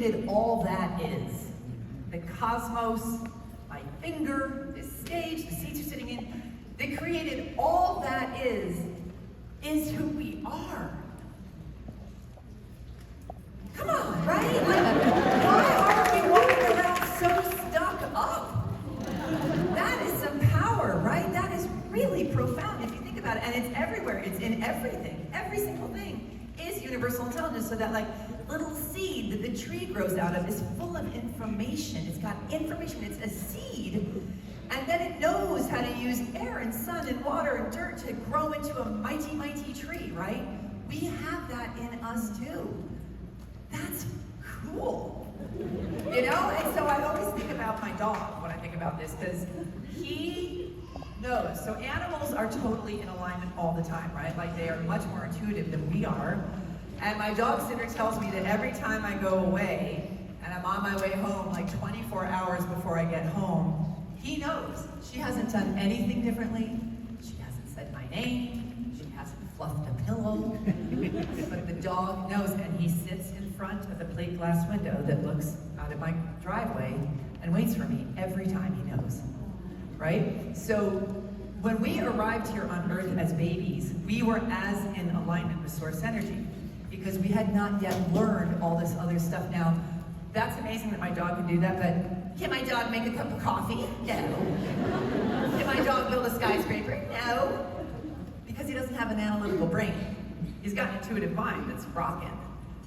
created all that is. The cosmos, my finger, this stage, the seats you're sitting in, that created all that is who we are. Come on, right? Like, why are we walking around so stuck up? That is some power, right? That is really profound if you think about it. And it's everywhere. It's in everything. Every single thing is universal intelligence. So that like little seed that the tree grows out of is full of information. It's got information. It's a seed. And then it knows how to use air and sun and water and dirt to grow into a mighty, mighty tree, right? We have that in us too. That's cool. You know? And so I always think about my dog when I think about this, because he knows. So animals are totally in alignment all the time, right? Like they are much more intuitive than we are. And my dog sitter tells me that every time I go away and I'm on my way home, like 24 hours before I get home, he knows. She hasn't done anything differently. She hasn't said my name. She hasn't fluffed a pillow. But the dog knows, and he sits in front of the plate glass window that looks out of my driveway and waits for me every time he knows, right? So when we arrived here on Earth as babies, we were as in alignment with source energy because we had not yet learned all this other stuff. Now, that's amazing that my dog can do that, but can my dog make a cup of coffee? No. Can my dog build a skyscraper? No. Because he doesn't have an analytical brain. He's got an intuitive mind that's rocking,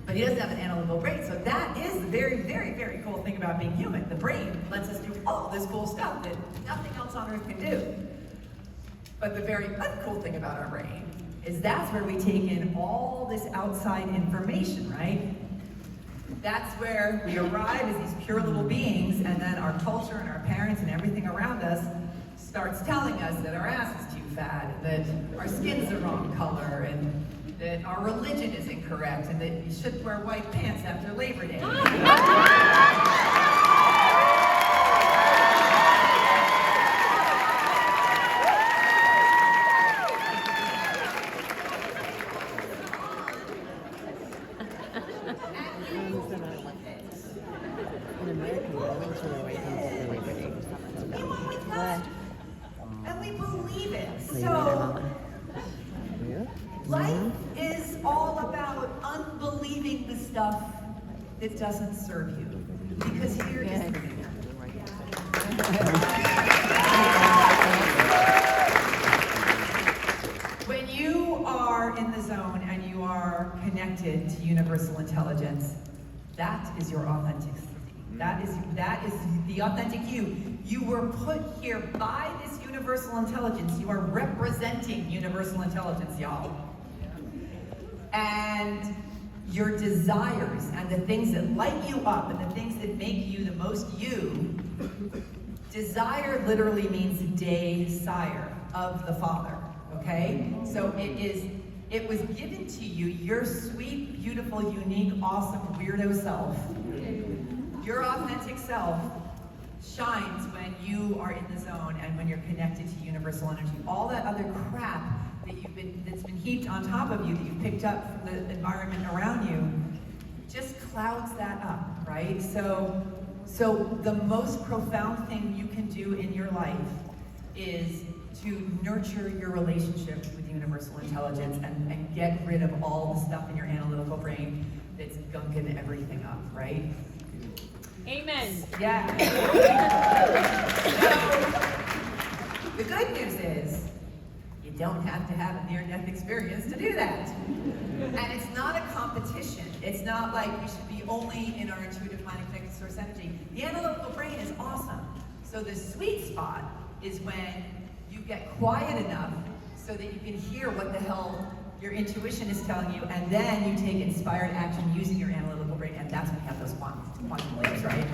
but he doesn't have an analytical brain. So that is the very, very, very cool thing about being human. The brain lets us do all this cool stuff that nothing else on Earth can do. But the very uncool thing about our brain is that's where we take in all this outside information, right? That's where we arrive as these pure little beings, and then our culture and our parents and everything around us starts telling us that our ass is too fat, and that our skin's the wrong color, and that our religion is incorrect, and that you shouldn't wear white pants after Labor Day. And we believe it. So, life is all about unbelieving the stuff that doesn't serve you. Because here is the thing. When you are in the zone and you are connected to universal intelligence, that is your authenticity. That is the authentic you. You were put here by this universal intelligence. You are representing universal intelligence, y'all. And your desires and the things that light you up and the things that make you the most you, desire literally means desire of the Father, okay? So it was given to you, your sweet, beautiful, unique, awesome, weirdo self. Your authentic self shines when you are in the zone and when you're connected to universal energy. All that other crap that's been heaped on top of you, that you picked up from the environment around you, just clouds that up, right? So the most profound thing you can do in your life is to nurture your relationship with universal intelligence and get rid of all the stuff in your analytical brain that's gunking everything up, right? Amen. Yeah. So, the good news is, you don't have to have a near-death experience to do that. And it's not a competition. It's not like we should be only in our intuitive mind and connected source energy. The analytical brain is awesome. So the sweet spot is when you get quiet enough so that you can hear what the hell your intuition is telling you, and then you take inspired action using your analytical brain, and that's when you have those quantum leaps, right?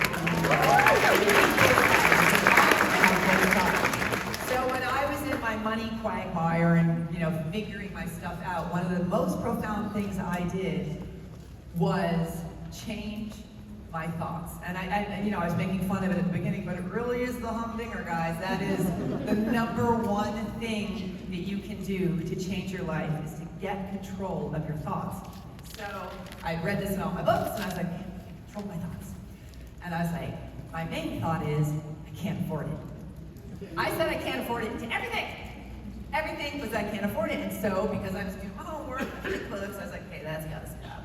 So when I was in my money quagmire and figuring my stuff out, one of the most profound things I did was change my thoughts. And I was making fun of it at the beginning, but it really is the humdinger, guys. That is the number one thing that you can do to change your life, is to get control of your thoughts. So I read this in all my books, and I was like, control my thoughts. And I was like, my main thought is, I can't afford it. I said I can't afford it to everything. Everything was I can't afford it. And so, because I was doing my homework, clothes, I was like, okay, that's gotta stop.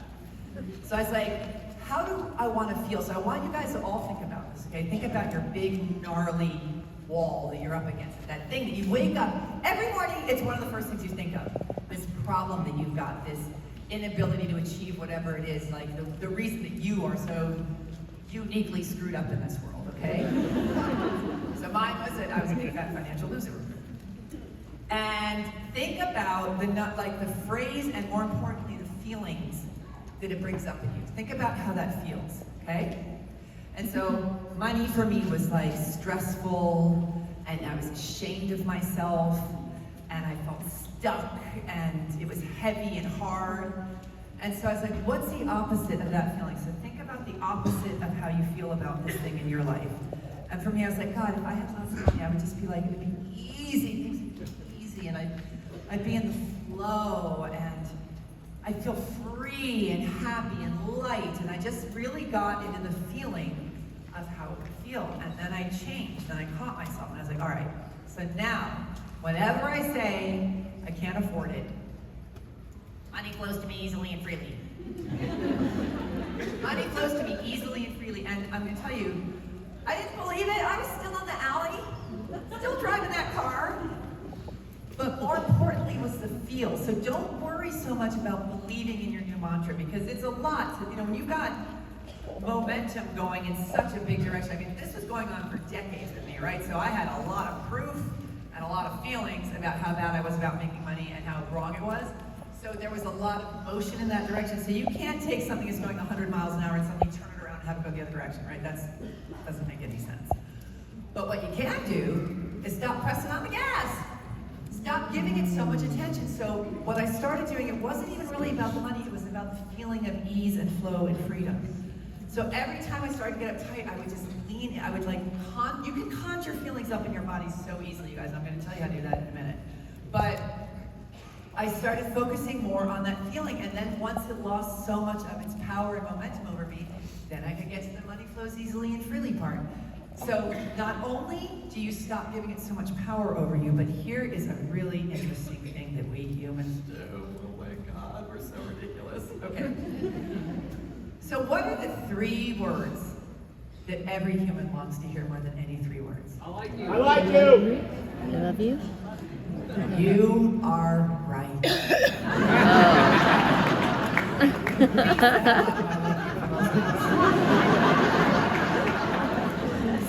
So I was like, how do I want to feel? So I want you guys to all think about this, okay? Think about your big, gnarly wall that you're up against. That thing that you wake up, every morning, it's one of the first things you think of. This problem that you've got, this inability to achieve whatever it is, like the reason that you are so uniquely screwed up in this world, okay? So mine was that I was a big fat financial loser. And think about the phrase and more importantly, the feelings that it brings up in you. Think about how that feels, okay? And so money for me was like stressful, and I was ashamed of myself, and I felt stuck, and it was heavy and hard. And so I was like, what's the opposite of that feeling? So think about the opposite of how you feel about this thing in your life. And for me, I was like, God, if I had lots of money, I would just be like, it would be easy, things would be easy, and I'd be in the flow, and I'd feel free and happy and light, and I just really got into the feeling of how it would feel. And then I changed, and I caught myself, and I was like, all right, so now, whenever I say I can't afford it, money flows to me easily and freely. Money flows to me easily and freely, and I'm gonna tell you, I didn't believe it. I was still in the alley, still driving that car. But more importantly was the feel. So don't worry so much about believing in your new mantra, because it's a lot. So, when you've got momentum going in such a big direction, I mean, this was going on for decades with me, right? So I had a lot of proof and a lot of feelings about how bad I was about making money and how wrong it was. So there was a lot of motion in that direction. So you can't take something that's going 100 miles an hour and suddenly turn it around and have it go the other direction, right? That doesn't make any sense. But what you can do is stop pressing on the gas. Stop giving it so much attention. So what I started doing, it wasn't even really about the money, it was about the feeling of ease and flow and freedom. So every time I started to get uptight, I would just lean in. I would you can conjure feelings up in your body so easily, you guys. I'm gonna tell you how to do that in a minute. But I started focusing more on that feeling, and then once it lost so much of its power and momentum over me, then I could get to the money flows easily and freely part. So not only do you stop giving it so much power over you, but here is a really interesting thing that we humans do. Oh my God, we're so ridiculous. Okay. So what are the 3 words that every human wants to hear more than any 3 words? I like you. I like you. I love you. You are right.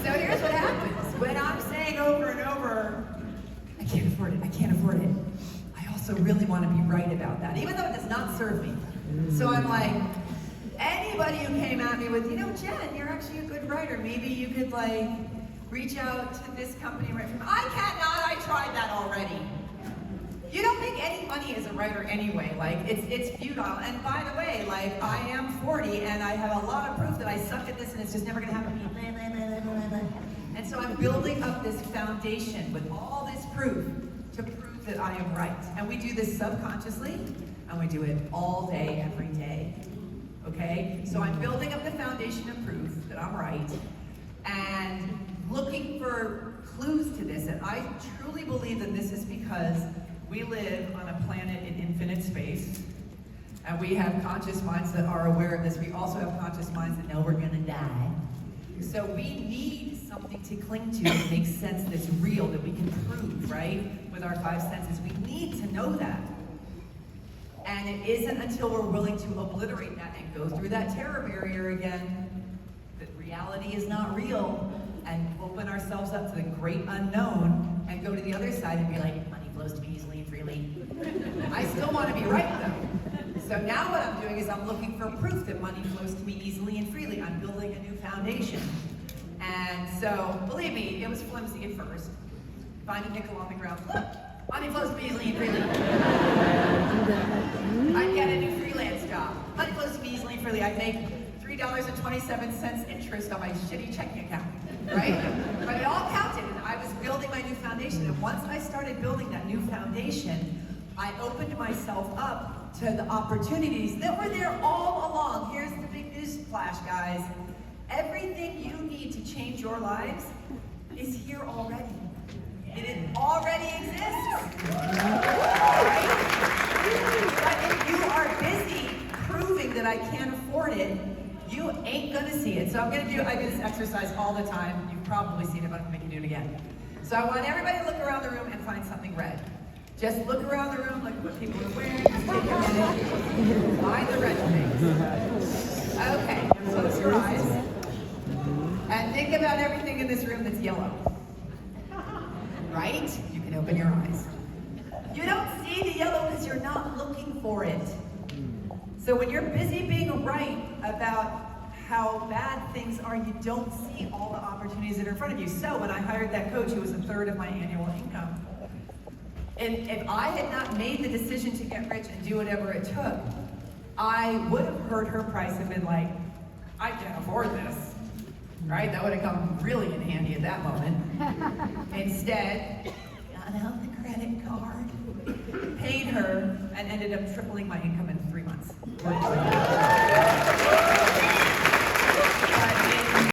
So here's what happens. When I'm saying over and over, I can't afford it, I can't afford it, I also really want to be right about that, even though it does not serve me. So I'm like, anybody who came at me with, Jen, you're actually a good writer, maybe you could reach out to this company right from, I cannot, I tried that already. You don't make any money as a writer anyway, it's futile. And by the way, I am 40 and I have a lot of proof that I suck at this and it's just never gonna happen to me. And so I'm building up this foundation with all this proof to prove that I am right. And we do this subconsciously, and we do it all day, every day. Okay? So I'm building up the foundation of proof that I'm right, and looking for clues to this. And I truly believe that this is because we live on a planet in infinite space, and we have conscious minds that are aware of this. We also have conscious minds that know we're gonna die. So we need something to cling to that makes sense, that's real, that we can prove, right? With our 5 senses. We need to know that. And it isn't until we're willing to obliterate that and go through that terror barrier again that reality is not real, and open ourselves up to the great unknown and go to the other side and be like, money flows to me easily and freely. I still want to be right though. So now what I'm doing is I'm looking for proof that money flows to me easily and freely. I'm building a new foundation. And so, believe me, it was flimsy at first. Find a nickel on the ground, look, money flows to me easily and freely. I'd get a new freelance job. Money flows to me easily and freely. I'd make $3.27 interest on my shitty checking account, right? But it all counted, and I was building my new foundation. And once I started building that new foundation, I opened myself up to the opportunities that were there all along. Here's the big news flash, guys. everything you need to change your lives is here already. It already exists. Right? But if you are busy proving that I can't afford it, you ain't gonna see it. So I do this exercise all the time. You've probably seen it, but I'm gonna make you do it again. So I want everybody to look around the room and find something red. Just look around the room, look at what people are wearing, just take a minute, find the red things. Okay, close your eyes. And think about everything in this room that's yellow. Right? You can open your eyes. You don't see the yellow because you're not looking for it. So when you're busy being right about how bad things are, you don't see all the opportunities that are in front of you. So when I hired that coach, it was a third of my annual income. And if I had not made the decision to get rich and do whatever it took, I would have heard her price and been like, I can't afford this. Right? That would have come really in handy at that moment. Instead, got out the credit card, paid her, and ended up tripling my income in 3 months.